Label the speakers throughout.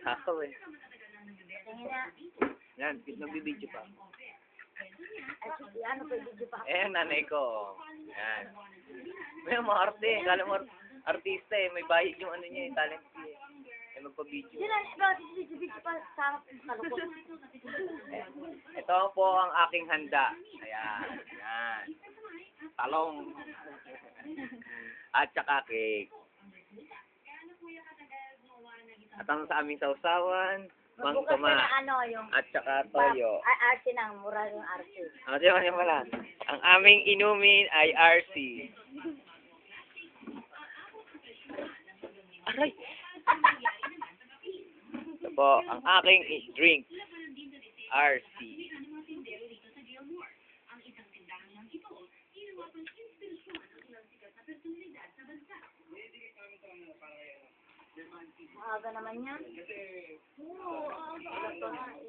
Speaker 1: Sakto eh.
Speaker 2: Tingin na.
Speaker 1: Yan, nagbibideo pa.
Speaker 2: Ano pa video pa?
Speaker 1: Eh, yung nanay ko. Yan. May mga arte. Kala mo artista eh. May bayad yung ano niya, yung talent fee eh. Ay magpa-video.
Speaker 2: Sila, bakit video pa sa kalukot?
Speaker 1: Ito po ang aking handa. Ayan. Yan. Talong. At saka cake. At ang sa aming sausawan,
Speaker 2: Magbukas ka
Speaker 1: mangkama.
Speaker 2: na ano, yung...
Speaker 1: At saka toyo.
Speaker 2: Ay, RC na. Mura yung RC.
Speaker 1: Di ba niya pala? Ang aming inumin ay RC. Aray! Ito po, ang aking drink. RC.
Speaker 2: Maaga naman yan. Oo, aga na eh.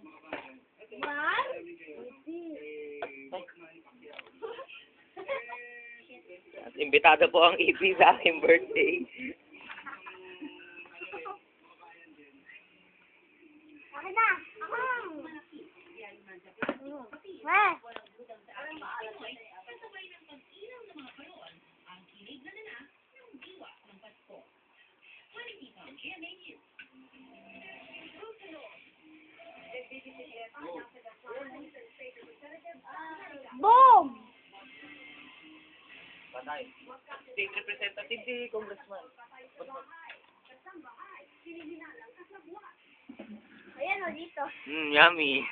Speaker 2: What?
Speaker 1: At imbitado po ang EP sa aking birthday.
Speaker 2: Akin na! Weh! Boom!
Speaker 1: Patay. State representative di congressman.
Speaker 2: Ayan o, dito.
Speaker 1: Yummy.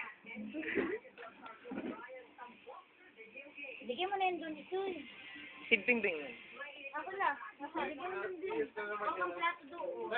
Speaker 2: Bigyan mo na yun doon dito.
Speaker 1: Si Bingbing.
Speaker 2: Ako na. Bigyan mo na doon. Ako ang plato doon.